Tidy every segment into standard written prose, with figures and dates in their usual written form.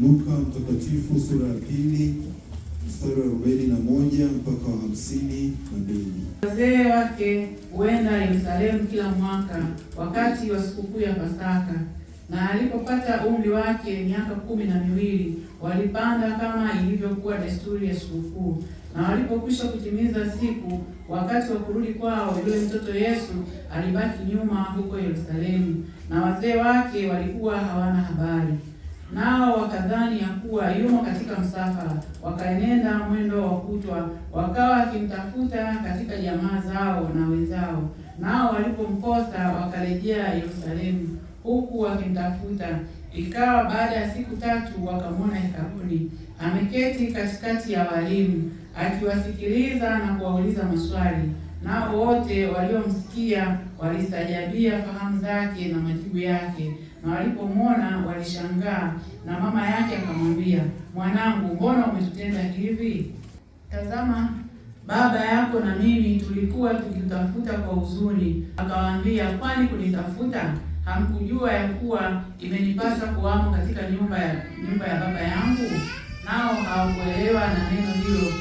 Luka Mtakatifu sura ya 2 mstari wa 41 mpaka wa 52. Wazee wake huenda Yerusalemu kila mwaka wakati wa sikukuu ya Pasaka, na alipopata umri wake miaka 12 walipanda kama ilivyokuwa desturi ya sikukuu. Na walipokwisha kutimiza siku, wakati wa kurudi kwao, yule mtoto Yesu alibaki nyuma huko Yerusalemu, na wazee wake walikuwa hawana habari. Nao wakadhani ya kuwa yumo katika msafara, wakaenenda mwendo wa kutwa, wakawa wakimtafuta katika jamaa zao na wenzao. Nao walipomkosa wakarejea Yerusalemu, huku wakimtafuta. Ikawa baada ya siku 3 wakamwona hekaluni, ameketi katikati ya walimu, akiwasikiliza na kuwauliza maswali. Nao wote waliomsikia walistajabia fahamu zake na majibu yake. Na walipomwona walishangaa. Na mama yake akamwambia, "Mwanangu, mbona umetutenda hivi? Tazama, baba yako na mimi tulikuwa tukitafuta kwa huzuni." Akawaambia, "Kwani kunitafuta? Hamkujua ya kuwa imenipasa kuwamo katika nyumba ya baba yangu?" Nao hawakuelewa na neno hilo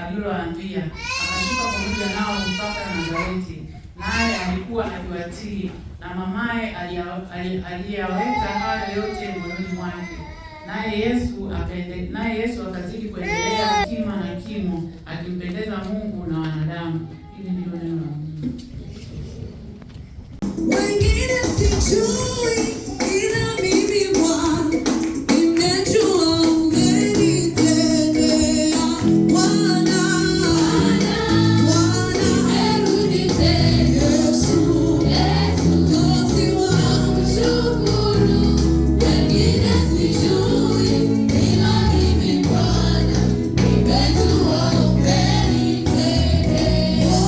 alilowaambia. Akashuka pamoja nao mpaka Nazareti, naye alikuwa akiwatii, na mamaye aliyaweka hayo yote moyoni mwake. Naye Yesu akazidi kuendelea hekima na kimo, akimpendeza Mungu na wanadamu. Hili ndilo neno la Mungu. Wengine sijui ila mimi Bwana nimejua umenitendea. Bwana nimerudi tena. Yesu kazi wangu shukuru. Wengine sijui ila mimi Bwana nimejua umenitendea.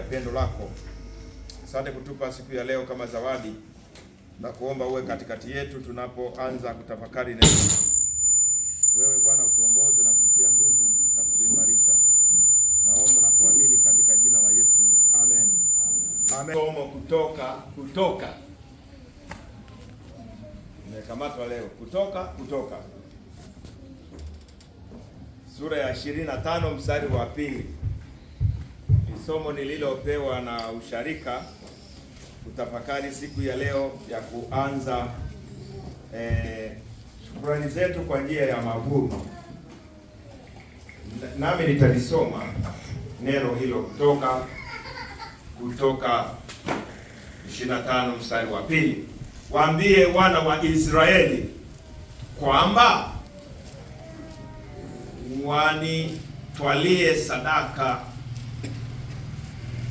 pendo lako. Asante kutupa siku ya leo kama zawadi, na kuomba uwe katikati yetu tunapoanza kutafakari neno. Wewe Bwana utuongoze na kutia nguvu na kuimarisha. Naomba na kuamini katika jina la Yesu. Amen. Amen. Somo kutoka. Nimekamatwa leo. Kutoka. Sura ya 25 mstari wa 2. Ni somo nililopewa na usharika kutafakari siku ya leo ya kuanza shukrani zetu kwa njia ya mavuno. Nami nitalisoma neno hilo kutoka 25 mstari wa 2. Waambie wana wa Israeli kwamba wanitwalie sadaka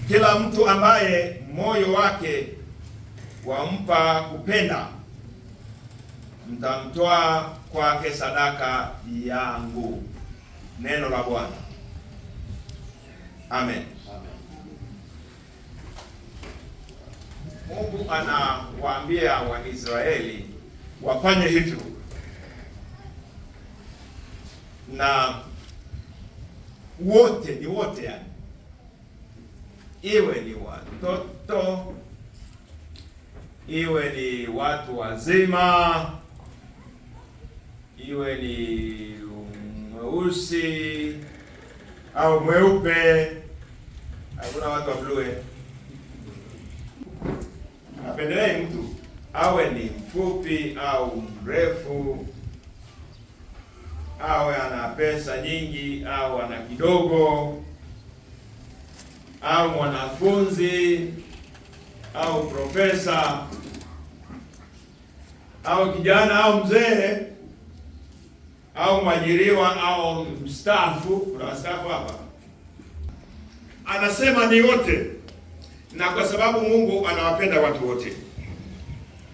kila mtu ambaye moyo wake wampa kupenda, mtamtoa kwake sadaka yangu. Neno la Bwana. Amen. Mungu anawaambia Waisraeli wafanye hivyo, na wote yani, iwe ni watoto, iwe ni watu wazima, iwe ni mweusi au mweupe. Hakuna watu wa blue. Napendelea mtu awe ni mfupi au mrefu, awe ana pesa nyingi au ana kidogo, au mwanafunzi au profesa, au kijana au mzee, au mwajiriwa au mstaafu. Kuna wastaafu hapa. Anasema ni wote, na kwa sababu Mungu anawapenda watu wote,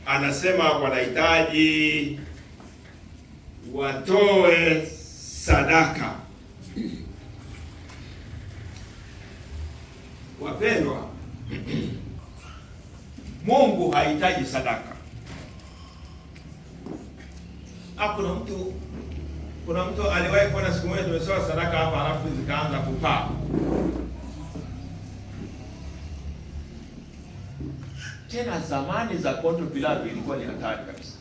anasema wanahitaji watoe sadaka. Wapendwa, Mungu hahitaji sadaka. Kuna mtu aliwahi kuona siku moja tumesoma sadaka hapa, halafu zikaanza kupaa. Tena zamani za Ponto Pilato ilikuwa ni hatari kabisa,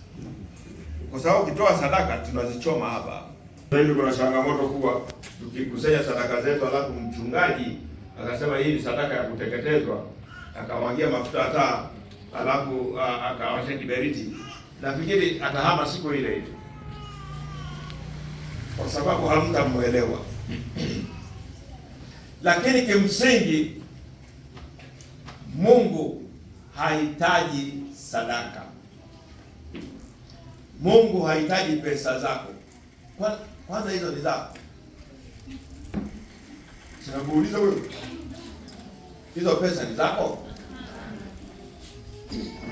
kwa sababu ukitoa sadaka tunazichoma hapa. Hivi kuna changamoto kubwa, tukikusanya sadaka zetu halafu mchungaji akasema hii ni sadaka ya kuteketezwa, akamwagia mafuta hata, halafu akawasha kiberiti, nafikiri atahama siku ile ile, kwa sababu hamtamuelewa. Lakini kimsingi Mungu hahitaji sadaka. Mungu hahitaji pesa zako. Kwanza hizo ni zako. Sinakuuliza wewe, hizo pesa ni zako?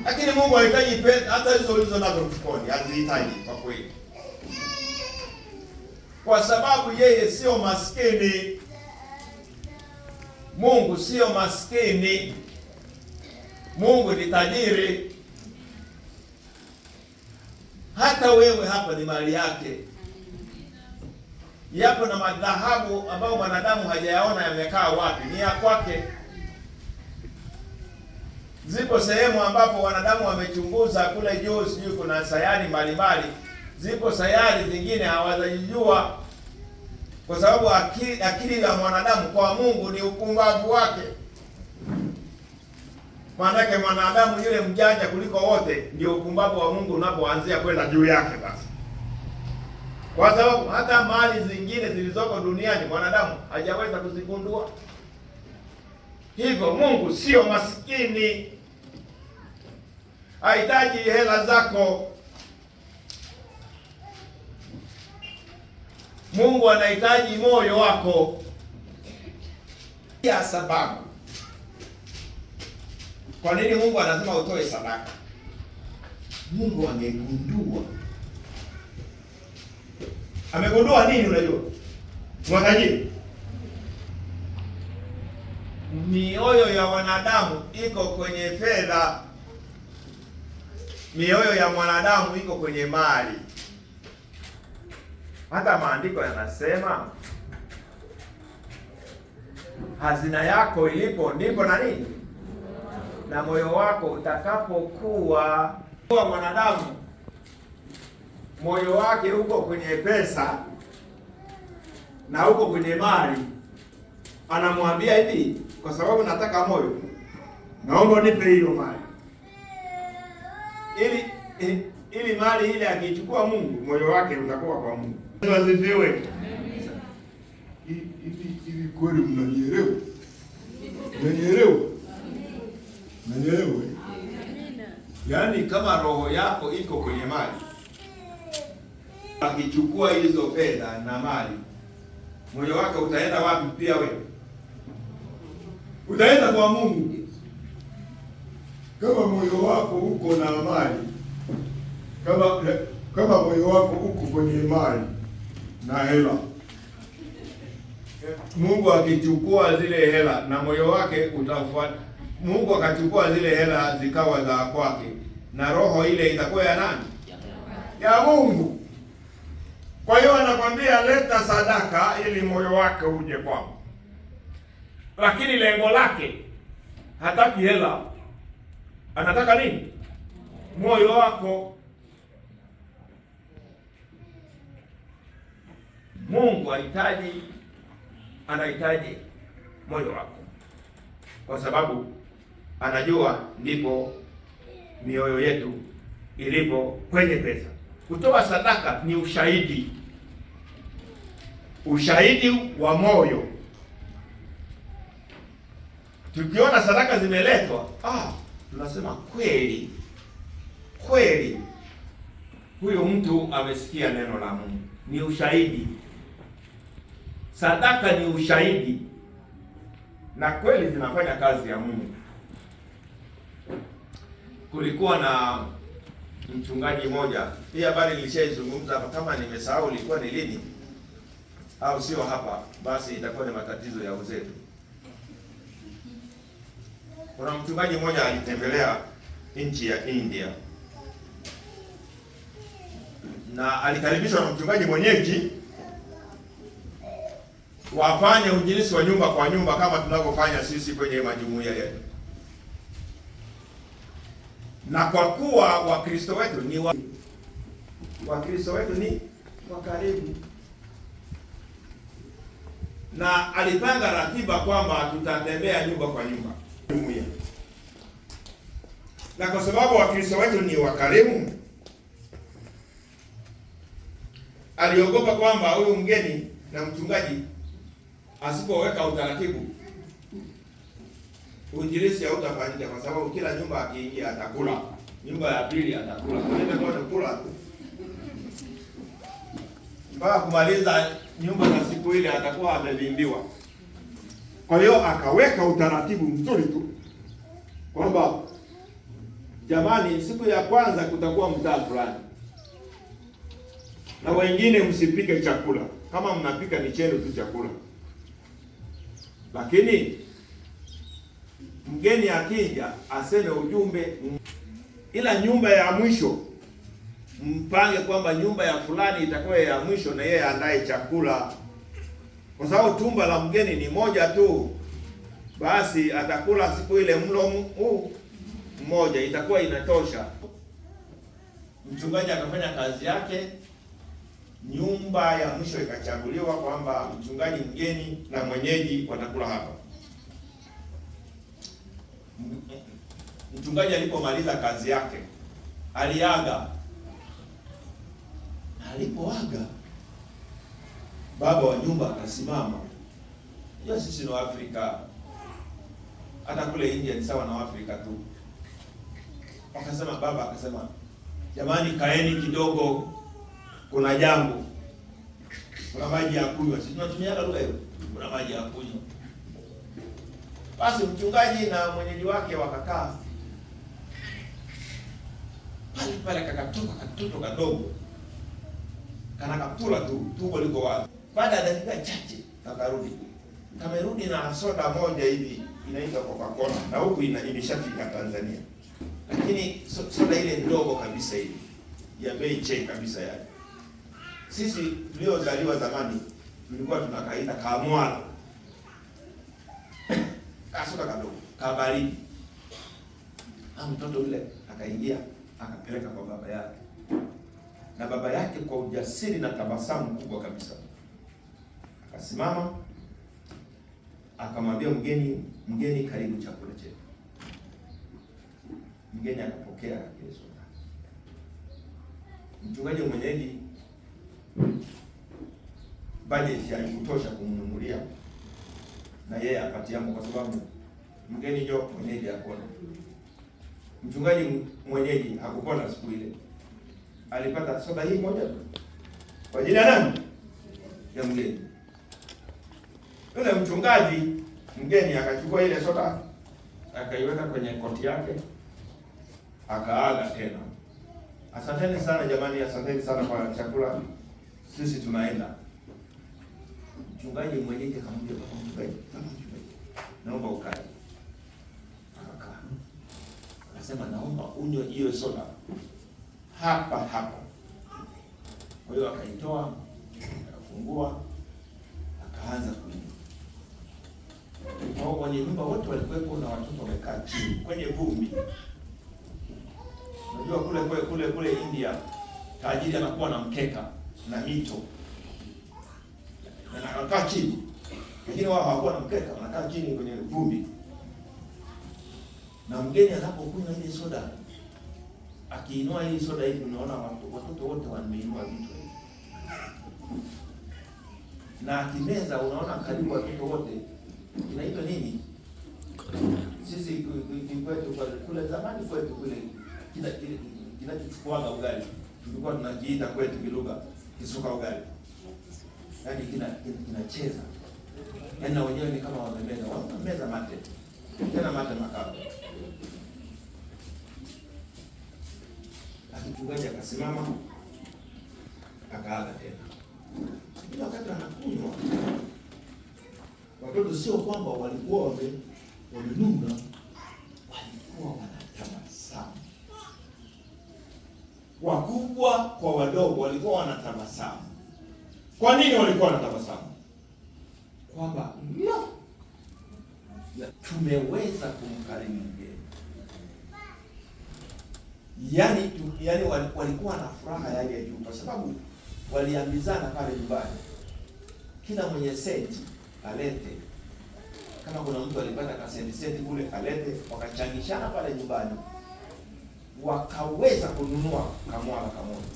Lakini Mungu hahitaji pesa, hata hizo ulizo nazo mfukoni hazihitaji kwa kweli, kwa sababu yeye sio maskini. Mungu sio maskini. Mungu ni tajiri. Hata wewe hapa ni mali yake. Yapo na madhahabu ambayo mwanadamu hajayaona yamekaa wapi, ni ya kwake. Zipo sehemu ambapo wanadamu wamechunguza kule juu, sijui kuna sayari mbalimbali. Zipo sayari zingine hawazijua, kwa sababu akili ya mwanadamu kwa Mungu ni upumbavu wake. Maanake mwanadamu yule mjanja kuliko wote, ndio upumbavu wa Mungu unapoanzia kwenda juu yake basi. Kwa sababu hata mali zingine zilizoko duniani mwanadamu hajaweza kuzigundua. Hivyo Mungu sio maskini. Hahitaji hela zako. Mungu anahitaji moyo wako. Ya sababu kwa nini Mungu anasema utoe sadaka? Mungu amegundua nini? Unajua mwatajiri mioyo ya wanadamu iko kwenye fedha, mioyo ya mwanadamu iko kwenye mali. Hata maandiko yanasema hazina yako ilipo ndipo na nini, na moyo wako utakapokuwa. Kwa mwanadamu moyo wake uko kwenye pesa na uko kwenye mali, anamwambia hivi, kwa sababu nataka moyo, naomba nipe hiyo mali, ili mali ile akichukua Mungu, moyo wake utakuwa kwa Mungu. Asifiwe. Hivi kweli mnanielewa? Mnanielewa? Mnanielewa? Yaani kama roho yako iko kwenye mali, akichukua hizo fedha na mali, moyo wake utaenda wapi? Pia wewe utaenda kwa Mungu. Kama moyo wako uko na mali, kama moyo wako uko kwenye mali na hela, Mungu akichukua zile hela na moyo wake utafuata. Mungu akachukua zile hela zikawa za kwake, na roho ile itakuwa ya nani? Ya Mungu. Kwa hiyo anakwambia leta sadaka ili moyo wake uje kwangu, lakini lengo lake hataki hela, anataka nini? Moyo wako. Mungu anahitaji moyo wako, kwa sababu anajua ndipo mioyo yetu ilipo kwenye pesa. Kutoa sadaka ni ushahidi wa moyo. Tukiona sadaka zimeletwa, tunasema kweli huyo mtu amesikia neno la Mungu. Ni ushahidi. Sadaka ni ushahidi, na kweli zinafanya kazi ya Mungu. Kulikuwa na mchungaji mmoja, hii habari nilishaizungumza hapa, kama nimesahau ilikuwa ni lini au sio hapa, basi itakuwa ni matatizo ya uzee. Kuna mchungaji mmoja alitembelea nchi ya India, na alikaribishwa na mchungaji mwenyeji wafanye uinjilisti wa nyumba kwa nyumba kama tunavyofanya sisi kwenye majumuiya yetu. Na kwa kuwa Wakristo wetu ni wakarimu, na alipanga ratiba kwamba tutatembea nyumba kwa nyumba jumuiya. Na kwa sababu Wakristo wetu ni wakarimu, aliogopa kwamba huyu mgeni na mchungaji asipoweka utaratibu, uinjilisti hautafanyika, kwa sababu kila nyumba akiingia atakula, nyumba ya pili atakula, kula mpaka kumaliza nyumba za siku ile atakuwa amevimbiwa. Kwa hiyo akaweka utaratibu mzuri tu kwamba jamani, siku ya kwanza kutakuwa mtaa fulani, na wengine msipike chakula, kama mnapika ni chenu tu chakula, lakini mgeni akija aseme ujumbe, ila nyumba ya mwisho mpange kwamba nyumba ya fulani itakuwa ya mwisho, na yeye andae chakula, kwa sababu tumba la mgeni ni moja tu. Basi atakula siku ile mlo mmoja, itakuwa inatosha. Mchungaji akafanya kazi yake, nyumba ya mwisho ikachaguliwa kwamba mchungaji mgeni na mwenyeji watakula hapa. Mchungaji alipomaliza kazi yake aliaga. Alipoaga, baba wa nyumba akasimama. Hiyo sisi ni Afrika, hata kule India ni sawa na Afrika tu. Baba akasema, jamani, kaeni kidogo, kuna jambo, kuna maji ya kunywa. Sisi tunatumia lugha hiyo, kuna maji ya kunywa. Basi mchungaji na mwenyeji wake wakakaa pale, katoto kadogo kana kaptula tu, tumbo liko wazi. Baada ya dakika chache kamerudi na soda moja hivi inaitwa Coca-Cola na huku imeshafika Tanzania. Lakini soda ile ndogo kabisa ile ya bei chini kabisa yale. Sisi tuliozaliwa zamani tulikuwa tunakaita kamwala. Kasoda kadogo, kabaridi. Na mtoto yule akaingia akapeleka kwa baba yake. Na baba yake kwa ujasiri na tabasamu kubwa kabisa akasimama akamwambia mgeni karibu chakula chetu. Mgeni akapokea ile soda. Mchungaji mwenyeji budget haikutosha kumnunulia na yeye apatiamo kwa sababu mgeni ndio mwenyeji akona. Mchungaji mwenyeji hakupona siku ile. Alipata soda hii moja kwa ajili ya nani? Ya mgeni. Yule mchungaji mgeni akachukua ile soda akaiweka kwenye koti yake akaaga tena. Asanteni sana jamani, asanteni sana kwa chakula. Sisi tunaenda. Mchungaji mwenyeji akamwambia mchungaji, naomba ukae. Akakaa. Akasema naomba unywe hiyo soda hapa hapa. Kwa hiyo akaitoa, akafungua, akaanza kunywa. Hao wenye nyumba wote walikuwepo na watoto wamekaa chini kwenye vumbi. Unajua kule India tajiri anakuwa na mkeka na mito. Na anakaa chini. Lakini wao hawakuwa na mkeka, wanakaa chini kwenye vumbi. Na mgeni anapokunywa ile soda, akiinua hii soda hivi unaona watoto wote wameinua vitu hivi. Na akimeza unaona karibu watoto wote inaitwa nini? Sisi kwetu kule zamani kwetu kule kinachochukuaga ugali. Tulikuwa tunakiita kwetu kilugha kisuka ugali. Yaani kinacheza. Yaani na wenyewe ni kama wamemeza mate. Tena mate makavu. Mchungaji akasimama akaaga tena. Bila wakati anakunywa, watoto sio kwamba walikuwa wamenuna, walikuwa wanatabasamu. Wakubwa kwa wadogo walikuwa wanatabasamu. Kwa nini walikuwa wanatabasamu? Kwamba tumeweza kumkarimu mgeni. Yaani walikuwa na furaha ya juu kwa sababu waliambizana pale nyumbani. Kila mwenye senti alete. Kama kuna mtu alipata kasenti kule alete, wakachangishana pale nyumbani. Wakaweza kununua kamwala kamoja.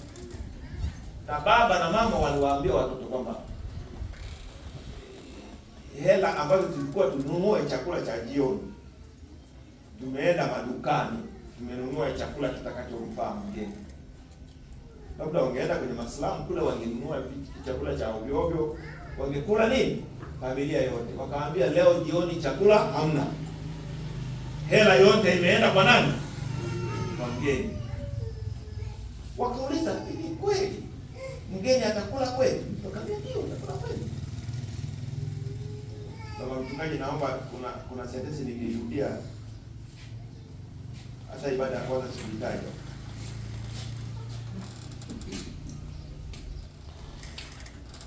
Na baba na mama waliwaambia watoto kwamba hela ambazo tulikuwa tununue chakula cha jioni, tumeenda madukani, tumenunua chakula kitakachomfaa mgeni. Labda wangeenda kwenye maslamu kule wangenunua chakula cha ovyo ovyo, wangekula nini? Familia yote. Wakaambia leo jioni chakula hamna. Hela yote imeenda kwa nani? Kwa mgeni. Wakauliza, hivi kweli mgeni atakula kweli? Wakaambia ndio, atakula kweli. Baba mchungaji, naomba kuna sentensi nilishuhudia hata ibada ya kwanza sikutaja.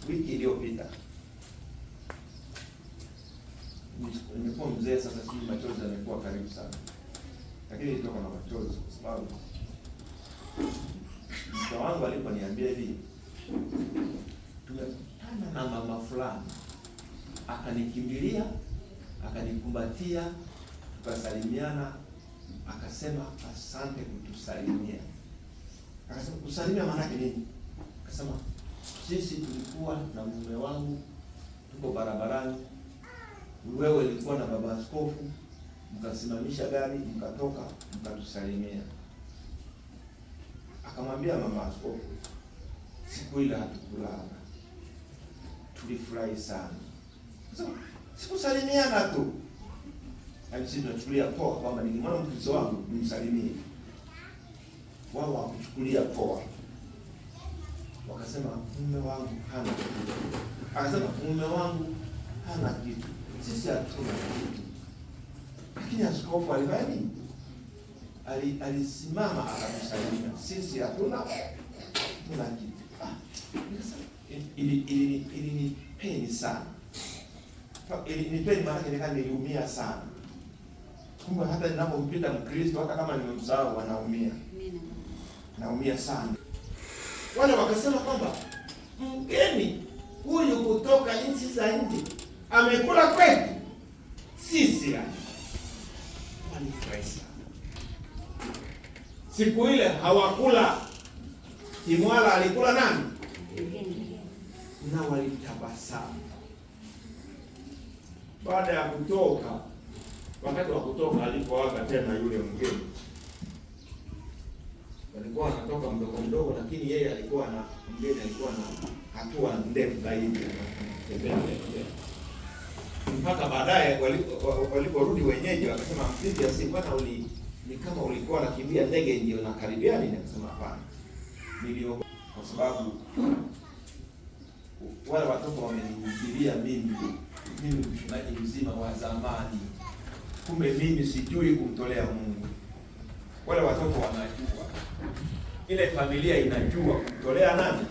Wiki iliyopita nimekuwa mzee sasa, si machozi yamekuwa karibu sana, lakini nitoka na machozi kwa sababu mke wangu aliponiambia hivi, tumekutana na mama fulani, akanikimbilia, akanikumbatia, tukasalimiana, akasema asante kutusalimia. Akasema kusalimia maana yake nini? Akasema sisi tulikuwa na mume wangu tuko barabarani, wewe ulikuwa na baba askofu, mkasimamisha gari, mkatoka, mkatusalimia. Akamwambia mama askofu, siku ile hatukulala, tulifurahi sana. Sasa sikusalimiana tu, yaani sisi tunachukulia poa kwamba nikimwona mkristo wangu nimsalimie. Wao wakuchukulia poa. Wakasema mume wangu hana kitu. Akasema mume wangu hana kitu. Sisi hatuna kitu. Lakini askofu alifanya nini? Alisimama akamsalimia. Sisi hatuna kitu. Ilinipeni sana. Ilinipeni maana niliumia sana. Kumbe hata ninapompita Mkristo hata kama nimemsahau anaumia. Naumia sana. Wale wakasema kwamba mgeni huyu kutoka nchi za nje amekula kwetu. Sisi walifurahi sana. Siku ile hawakula Kimwala, alikula nani? Na walitabasamu. Baada ya kutoka, wakati wa kutoka alipoaga tena yule mgeni, walikuwa wanatoka mdogo mdogo, lakini yeye alikuwa na mgeni alikuwa na hatua ndefu zaidi anatembea mpaka baadaye waliporudi wenyeji wakasema, mpiga si bwana, ni kama ulikuwa unakimbia ndege ndio nakaribia nini? Akasema hapana, niliogopa kwa sababu wale watoto wamenihubiria mimi mchungaji mzima wa zamani, kumbe mimi sijui kumtolea Mungu. Wale watoto wanajua, ile familia inajua kumtolea nani?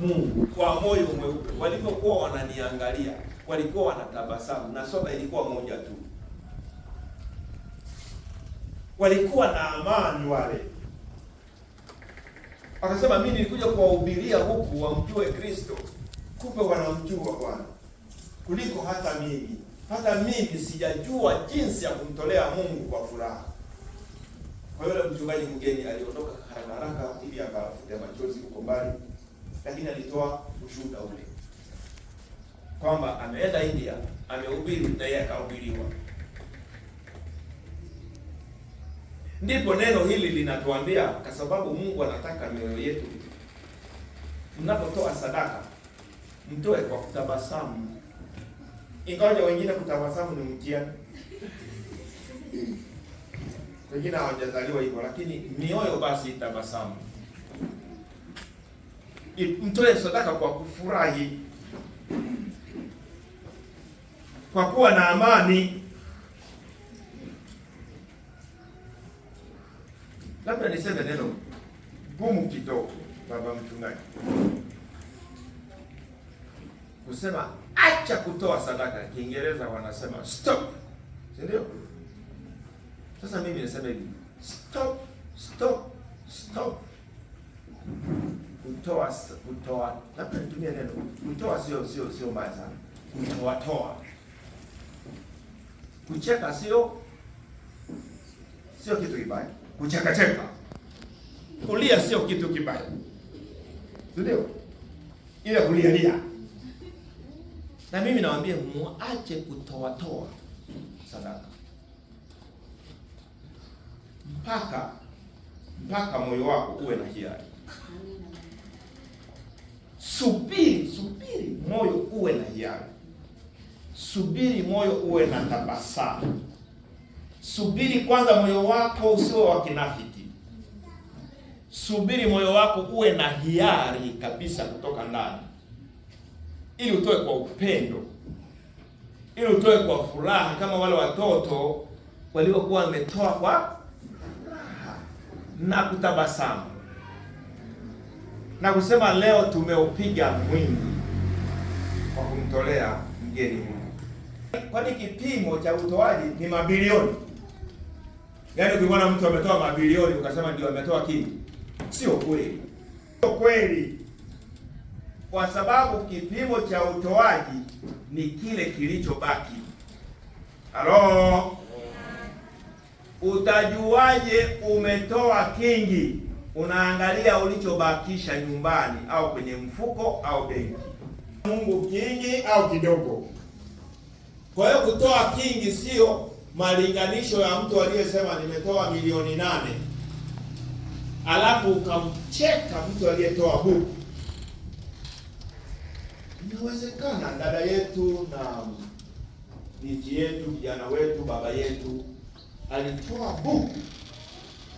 Mungu, kwa moyo mweupe. Walipokuwa wananiangalia walikuwa wanatabasamu, na soda ilikuwa moja tu. Walikuwa na amani wale. Akasema mimi nilikuja kuwahubiria huku wamjue Kristo. Kumbe wanamjua Bwana kuliko hata mimi. Hata mimi sijajua jinsi ya kumtolea Mungu kwa furaha. Kwa hiyo mchungaji mgeni aliondoka haraka ili akafute machozi huko mbali, lakini alitoa ushuhuda ule kwamba ameenda India, amehubiri na yeye akahubiriwa. Ndipo neno hili linatuambia, kwa sababu Mungu anataka mioyo yetu. Mnapotoa sadaka, mtoe kwa kutabasamu. Ingawa wengine kutabasamu ni mtihani. Wengine hawajazaliwa hivyo, lakini mioyo basi itabasamu. Mtoe sadaka kwa kufurahi, kwa kuwa na amani. Labda niseme neno gumu kidogo, baba mchungaji, kusema acha kutoa sadaka. Kiingereza wanasema stop, si ndio? Sasa mimi nasema hivi, stop. Kutoa, labda nitumie neno kutoa, sio mbaya sana. Kutoa. Kucheka sio kitu kibaya. Kucheka. Kulia sio kitu kibaya. Ndio? Ile kulia. Na mimi nawaambia muache kutoa sadaka. Mpaka moyo wako uwe na hiari. Subiri moyo uwe na hiari. Subiri moyo uwe na tabasamu. Subiri kwanza moyo wako usiwe wa kinafiki. Subiri moyo wako uwe na hiari kabisa kutoka ndani, ili utoe kwa upendo, ili utoe kwa furaha, kama wale watoto waliokuwa wametoa kwa furaha na kutabasamu na kusema leo tumeupiga mwingi kwa kumtolea mgeni huyu. Kwani kipimo cha utoaji ni mabilioni? Yaani ukimwona mtu ametoa mabilioni ukasema ndio ametoa kingi, sio kweli. Sio kweli. Kwa sababu kipimo cha utoaji ni kile kilichobaki. Halo? Utajuaje umetoa kingi? Unaangalia ulichobakisha nyumbani au kwenye mfuko au benki. Mungu kingi au kidogo. Kwa hiyo kutoa kingi sio malinganisho ya mtu aliyesema nimetoa milioni 8. Alafu ukamcheka mtu aliyetoa buku. Inawezekana dada yetu na binti yetu, kijana wetu, baba yetu alitoa buku,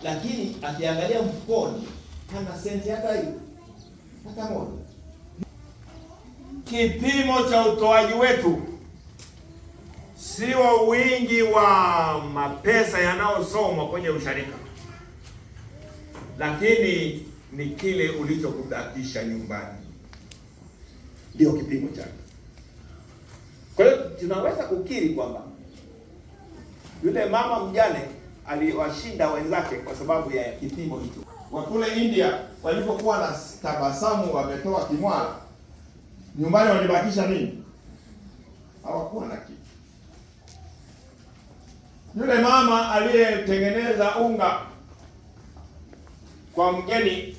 lakini akiangalia mfukoni hana senti hata moja. Kipimo cha utoaji wetu sio wingi wa mapesa yanayosomwa kwenye usharika, lakini ni kile ulichokubakisha nyumbani, ndio kipimo chake. Kwa hiyo tunaweza kukiri kwamba yule mama mjane aliwashinda wenzake kwa sababu ya kipimo hicho. Wa kule India walipokuwa na tabasamu wametoa kimwala, nyumbani walibakisha nini? Hawakuwa na kitu. Yule mama aliyetengeneza unga kwa mgeni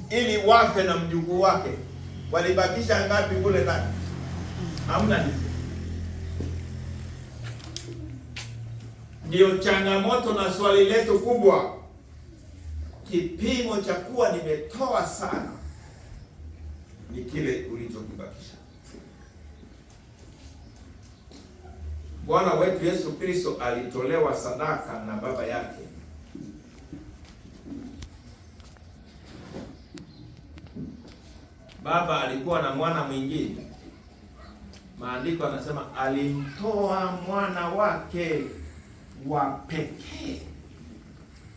ili wafe na mjukuu wake, walibakisha ngapi kule ndani? Hamna kitu. Ndio changamoto na swali letu kubwa. Kipimo cha kuwa nimetoa sana ni kile ulichokibakisha. Bwana wetu Yesu Kristo alitolewa sadaka na Baba yake. Baba alikuwa na mwana mwingine. Maandiko yanasema alimtoa mwana wake wa pekee.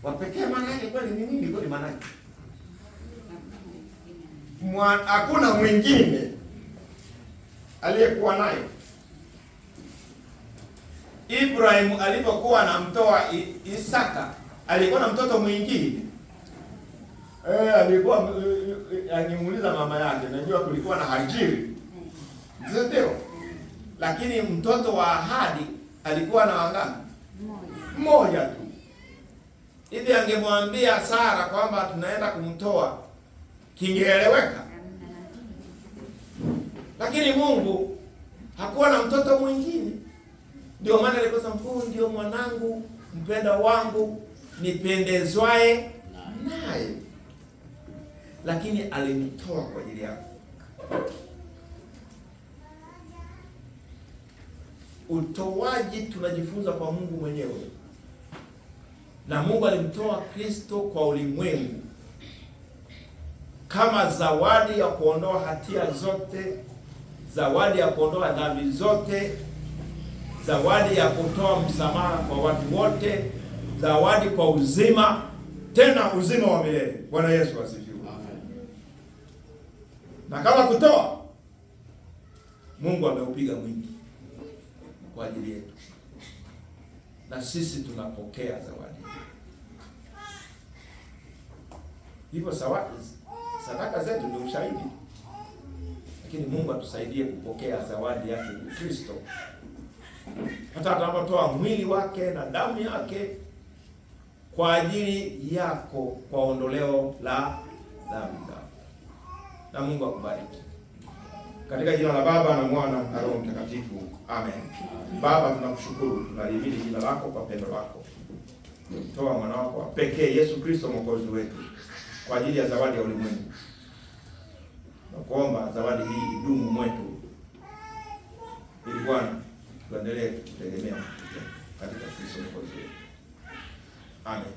Wa pekee maana yake kweli ni nini? Kweli maana yake hakuna mwingine aliyekuwa naye. Ibrahim alipokuwa anamtoa Isaka, alikuwa na mtoto mwingine. Alikuwa alimuuliza mama yake, najua kulikuwa na Hajiri. Ndio. Lakini mtoto wa ahadi alikuwa na wangapi? Mmoja tu. Hivi angemwambia Sara kwamba tunaenda kumtoa, kingeeleweka. Lakini Mungu hakuwa na mtoto mwingine. Ndio maana aliposema, "Huyu ndio mwanangu mpendwa wangu nipendezwaye naye." Lakini alimtoa kwa ajili yako. Utoaji tunajifunza kwa Mungu mwenyewe. Na Mungu alimtoa Kristo kwa ulimwengu kama zawadi ya kuondoa hatia zote, zawadi ya kuondoa dhambi zote, zawadi ya kutoa msamaha kwa watu wote, zawadi kwa uzima, tena uzima wa milele. Bwana Yesu asifiwe. Na kama kutoa, Mungu ameupiga mwingi kwa ajili yetu, na sisi tunapokea zawadi. Hivyo sadaka zetu ni ushahidi, lakini Mungu atusaidie kupokea zawadi yake Kristo, hata atakapotoa mwili wake na damu yake kwa ajili yako kwa ondoleo la dhambi. Na Mungu akubariki. Katika jina la Baba na Mwana na Roho Mtakatifu. Amen. Baba, tunakushukuru, tunalihimidi jina lako kwa pendo lako. Toa mwana wako pekee Yesu Kristo mwokozi wetu kwa ajili ya zawadi ya ulimwengu. Na kuomba zawadi hii idumu mwetu, ili Bwana tuendelee kutegemea katika Kristo mwokozi wetu. Amen.